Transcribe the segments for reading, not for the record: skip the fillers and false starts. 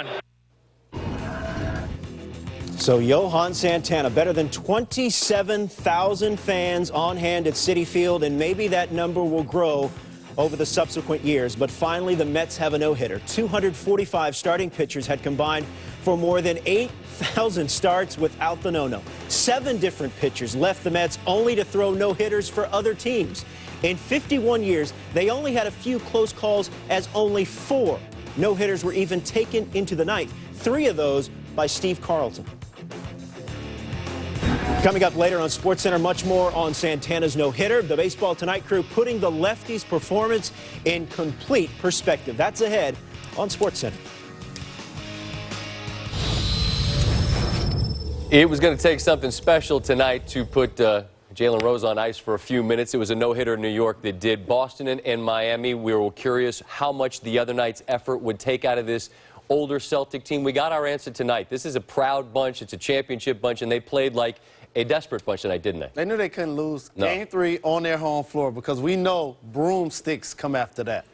on. So Johan Santana, better than 27,000 fans on hand at Citi Field, and maybe that number will grow over the subsequent years. But finally, the Mets have a no-hitter. 245 starting pitchers had combined for more than 8,000 starts without the no-no. 7 different pitchers left the Mets only to throw no-hitters for other teams. In 51 years, they only had a few close calls, as only 4 no-hitters were even taken into the night. 3 of those by Steve Carlton. Coming up later on SportsCenter, much more on Santana's no-hitter. The Baseball Tonight crew putting the lefties' performance in complete perspective. That's ahead on SportsCenter. It was going to take something special tonight to put Jalen Rose on ice for a few minutes. It was a no-hitter in New York that did. Boston and Miami, we were curious how much the other night's effort would take out of this older Celtic team. We got our answer tonight. This is a proud bunch. It's a championship bunch, and they played like a desperate bunch tonight, didn't they? They knew they couldn't lose. No. Game 3 on their home floor, because we know broomsticks come after that.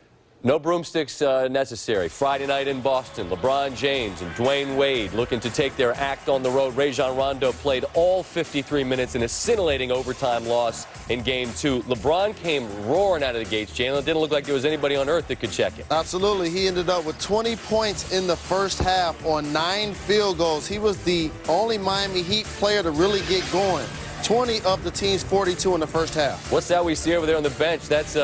No broomsticks necessary. Friday night in Boston, LeBron James and Dwayne Wade looking to take their act on the road. Rajon Rondo played all 53 minutes in a scintillating overtime loss in Game 2. LeBron came roaring out of the gates, Jalen. It didn't look like there was anybody on earth that could check him. Absolutely. He ended up with 20 points in the first half on 9 field goals. He was the only Miami Heat player to really get going. 20 of the team's 42 in the first half. What's that we see over there on the bench? That's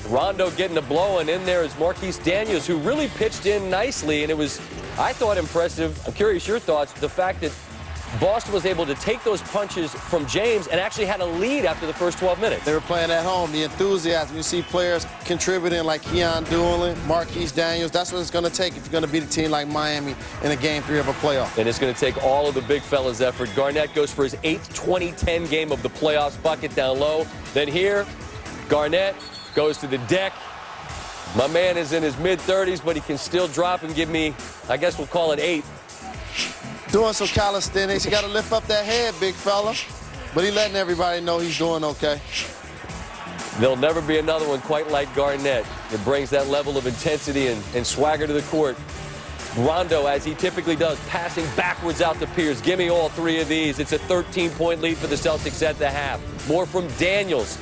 Rondo getting a blow, and in there is Marquise Daniels, who really pitched in nicely, and it was, I thought, impressive. I'm curious your thoughts. The fact that Boston was able to take those punches from James and actually had a lead after the first 12 minutes. They were playing at home. The enthusiasm. You see players contributing like Keon Doolin, Marquise Daniels. That's what it's going to take if you're going to beat a team like Miami in a Game 3 of a playoff. And it's going to take all of the big fellas' effort. Garnett goes for his 8th 2010 game of the playoffs, bucket down low. Then here, Garnett goes to the deck. My man is in his mid-30s, but he can still drop and give me, I guess we'll call it 8. Doing some calisthenics. You got to lift up that head, big fella. But he's letting everybody know he's doing okay. There'll never be another one quite like Garnett. It brings that level of intensity and swagger to the court. Rondo, as he typically does, passing backwards out to Pierce. Give me all 3 of these. It's a 13-point lead for the Celtics at the half. More from Daniels.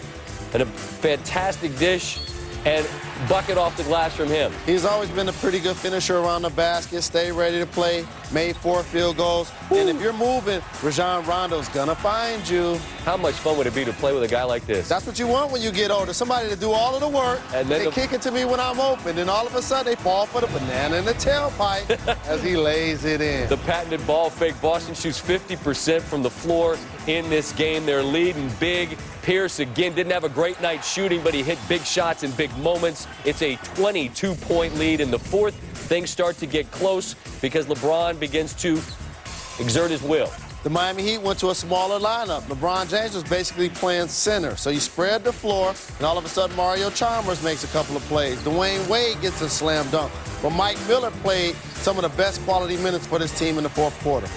And a fantastic dish and bucket off the glass from him. He's always been a pretty good finisher around the basket, stay ready to play, made 4 field goals. Woo. And if you're moving, Rajon Rondo's gonna find you. How much fun would it be to play with a guy like this? That's what you want when you get older. Somebody to do all of the work, and then they kick it to me when I'm open, and all of a sudden they fall for the banana in the tailpipe as he lays it in. The patented ball fake. Boston shoots 50% from the floor in this game. They're leading big. Pierce, again, didn't have a great night shooting, but he hit big shots in big moments. It's a 22-point lead in the 4th. Things start to get close because LeBron begins to exert his will. The Miami Heat went to a smaller lineup. LeBron James was basically playing center. So you spread the floor, and all of a sudden Mario Chalmers makes a couple of plays. Dwayne Wade gets a slam dunk. But Mike Miller played some of the best quality minutes for this team in the 4th quarter.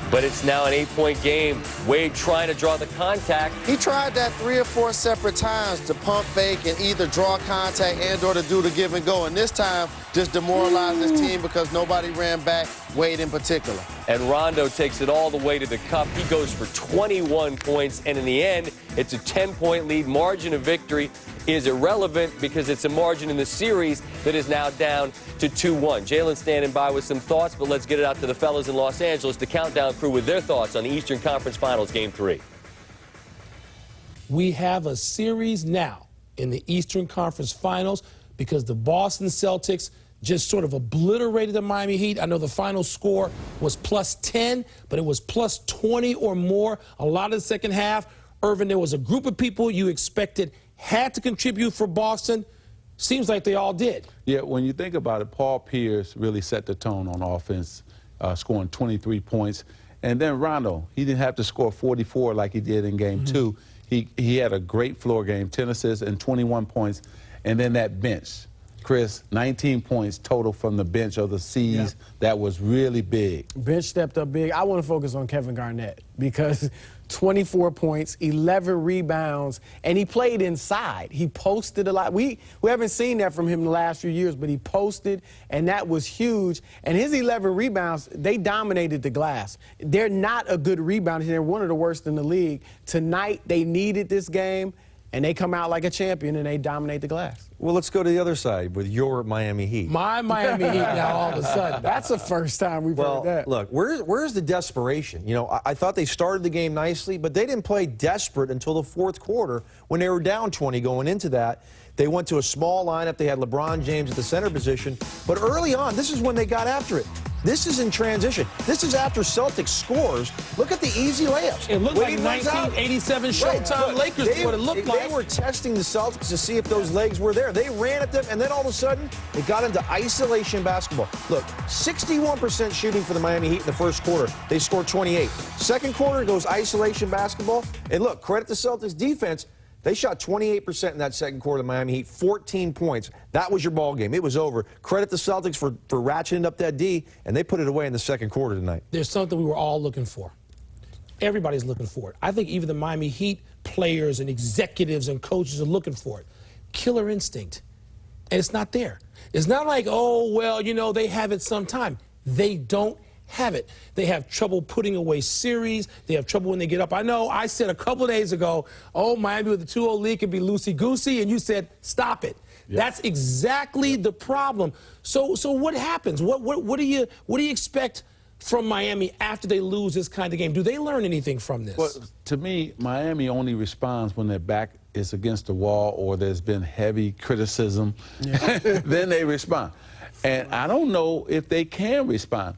But it's now an 8-point game. Wade trying to draw the contact. He tried that 3 or 4 separate times to pump fake and either draw contact and or to do the give and go. And this time, just demoralized his team because nobody ran back, Wade in particular. And Rondo takes it all the way to the cup. He goes for 21 points. And in the end, it's a 10-point lead. Margin of victory is irrelevant because it's a margin in the series that is now down to 2-1. Jalen standing by with some thoughts, but let's get it out to the fellas in Los Angeles, the Countdown crew, with their thoughts on the Eastern Conference Finals Game 3. We have a series now in the Eastern Conference Finals because the Boston Celtics just sort of obliterated the Miami Heat. I know the final score was +10, but it was +20 or more. A lot of the second half. Irvin, there was a group of people you expected had to contribute for Boston. Seems like they all did. Yeah, when you think about it, Paul Pierce really set the tone on offense, scoring 23 points. And then Rondo, he didn't have to score 44 like he did in Game 2. He had a great floor game, 10 assists and 21 points. And then that bench, Chris, 19 points total from the bench of the C's. Yeah. That was really big. Bench stepped up big. I want to focus on Kevin Garnett because 24 points, 11 rebounds, and he played inside. He posted a lot. We haven't seen that from him the last few years, but he posted, and that was huge. And his 11 rebounds, they dominated the glass. They're not a good rebounder. They're one of the worst in the league. Tonight, they needed this game, and they come out like a champion, and they dominate the glass. Well, let's go to the other side with your Miami Heat. My Miami Heat now all of a sudden. That's the first time we've heard that. Look, where's the desperation? You know, I thought they started the game nicely, but they didn't play desperate until the fourth quarter when they were down 20 going into that. They went to a small lineup. They had LeBron James at the center position. But early on, this is when they got after it. This is in transition. This is after Celtics scores. Look at the easy layups. It looked like 1987 Showtime Lakers is what it looked like. They were testing the Celtics to see if those legs were there. They ran at them, and then all of a sudden, they got into isolation basketball. Look, 61% shooting for the Miami Heat in the first quarter. They scored 28. Second quarter goes isolation basketball. And look, credit the Celtics defense. They shot 28% in that second quarter of the Miami Heat, 14 points. That was your ball game. It was over. Credit the Celtics for ratcheting up that D, and they put it away in the second quarter tonight. There's something we were all looking for. Everybody's looking for it. I think even the Miami Heat players and executives and coaches are looking for it. Killer instinct. And it's not there. It's not like, oh, well, you know, they have it sometime. They don't have it. They have trouble putting away series. They have trouble when they get up. I know I said a couple of days ago, oh, Miami with the 2-0 lead can be loosey-goosey, and you said, stop it. Yep. That's exactly the problem. So what happens? What do you expect from Miami after they lose this kind of game? Do they learn anything from this? Well, to me, Miami only responds when their back is against the wall or there's been heavy criticism. Yeah. Then they respond. And I don't know if they can respond.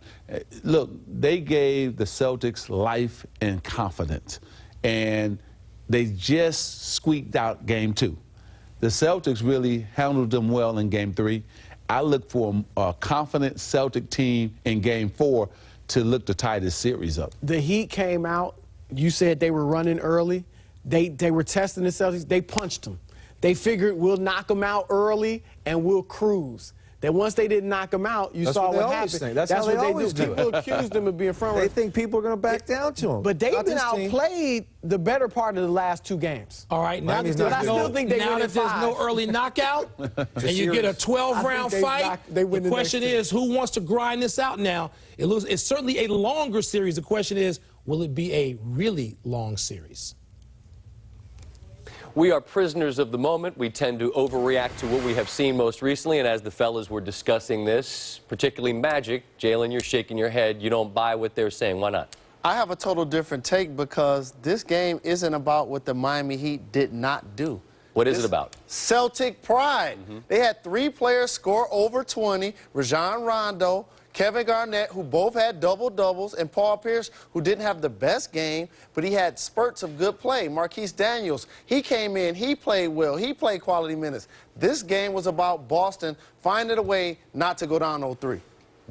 Look, they gave the Celtics life and confidence, and they just squeaked out Game 2. The Celtics really handled them well in Game 3. I look for a confident Celtic team in Game 4 to look to tie this series up. The Heat came out. You said they were running early. They were testing the Celtics. They punched them. They figured we'll knock them out early and we'll cruise. That once they didn't knock them out, you saw what happened. That's how what they they always do. People accused them of being front runners. They think people are going to back down to them. But they've been outplayed the better part of the last 2 games. All right, now that there's no early knockout and you get a 12-round fight, the question is, who wants to grind this out now? It's certainly a longer series. The question is, will it be a really long series? We are prisoners of the moment. We tend to overreact to what we have seen most recently. And as the fellas were discussing this, particularly Magic, Jalen, you're shaking your head. You don't buy what they're saying. Why not? I have a total different take because this game isn't about what the Miami Heat did not do. What is it about? Celtic pride. They had 3 players score over 20, Rajon Rondo, Kevin Garnett, who both had double-doubles, and Paul Pierce, who didn't have the best game, but he had spurts of good play. Marquise Daniels, he came in, he played well, he played quality minutes. This game was about Boston finding a way not to go down 0-3.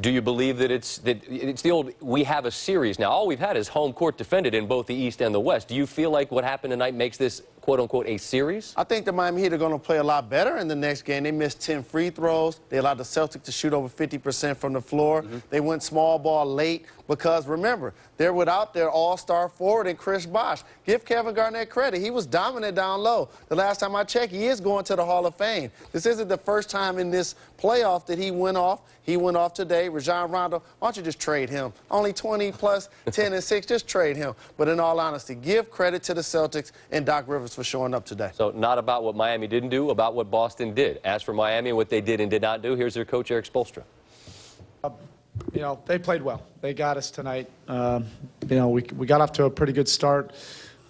Do you believe that it's the old, we have a series now? All we've had is home court defended in both the East and the West. Do you feel like what happened tonight makes this, quote-unquote, a series? I think the Miami Heat are going to play a lot better in the next game. They missed 10 free throws. They allowed the Celtics to shoot over 50% from the floor. They went small ball late because, remember, they're without their all-star forward and Chris Bosh. Give Kevin Garnett credit. He was dominant down low. The last time I checked, he is going to the Hall of Fame. This isn't the first time in this playoff that he went off. He went off today. Rajon Rondo, why don't you just trade him? Only 20 plus 10 and 6, just trade him. But in all honesty, give credit to the Celtics and Doc Rivers for showing up today. So not about what Miami didn't do, about what Boston did. As for Miami, what they did and did not do, here's their coach, Eric Spoelstra. You know, they played well. They got us tonight. You know, we got off to a pretty good start.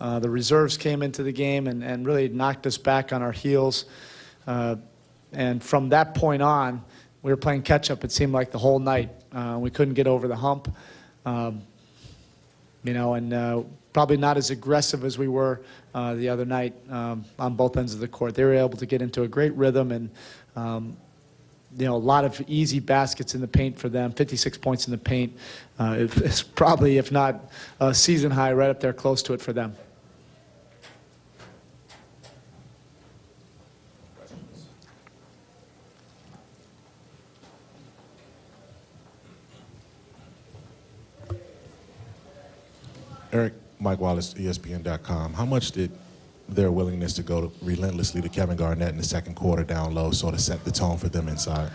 The reserves came into the game and really knocked us back on our heels. And from that point on, we were playing catch-up, it seemed like, the whole night. We couldn't get over the hump. You know, and probably not as aggressive as we were the other night on both ends of the court. They were able to get into a great rhythm and, you know, a lot of easy baskets in the paint for them, 56 points in the paint. It's probably, if not a season high, right up there close to it for them. Eric, Mike Wallace, ESPN.com. How much did their willingness to go relentlessly to Kevin Garnett in the second quarter down low sort of set the tone for them inside?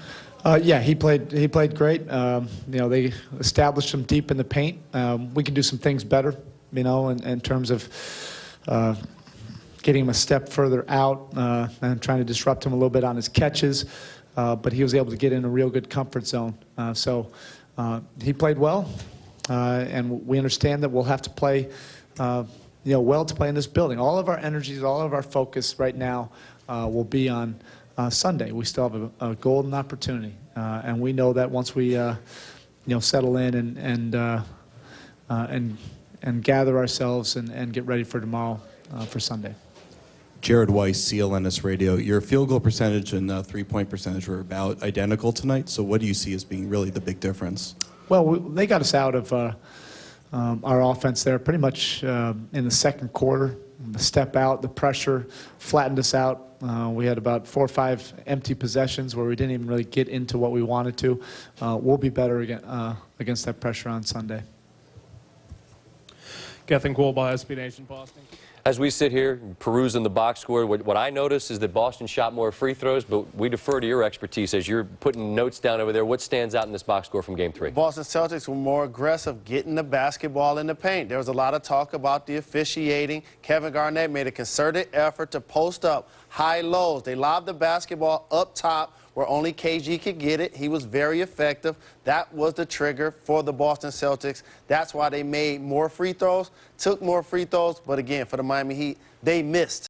Yeah, he played great. You know, they established him deep in the paint. We can do some things better, you know, in terms of getting him a step further out and trying to disrupt him a little bit on his catches. But he was able to get in a real good comfort zone. So he played well, and we understand that we'll have to play, you know, well to play in this building. All of our energies, all of our focus right now will be on Sunday. We still have a golden opportunity, and we know that once we, you know, settle in and gather ourselves and get ready for tomorrow for Sunday. Jared Weiss, CLNS Radio. Your field goal percentage and three-point percentage were about identical tonight. So what do you see as being really the big difference? Well, they got us out of our offense there pretty much in the second quarter. The step out, the pressure flattened us out. We had about 4 or 5 empty possessions where we didn't even really get into what we wanted to. We'll be better against that pressure on Sunday. Gethin Coolbaugh, SB Nation, Boston. As we sit here perusing the box score, what I notice is that Boston shot more free throws, but we defer to your expertise as you're putting notes down over there. What stands out in this box score from Game 3? Boston Celtics were more aggressive getting the basketball in the paint. There was a lot of talk about the officiating. Kevin Garnett made a concerted effort to post up high lows. They lobbed the basketball up top where only KG could get it. He was very effective. That was the trigger for the Boston Celtics. That's why they made more free throws, took more free throws. But again, for the Miami Heat, they missed.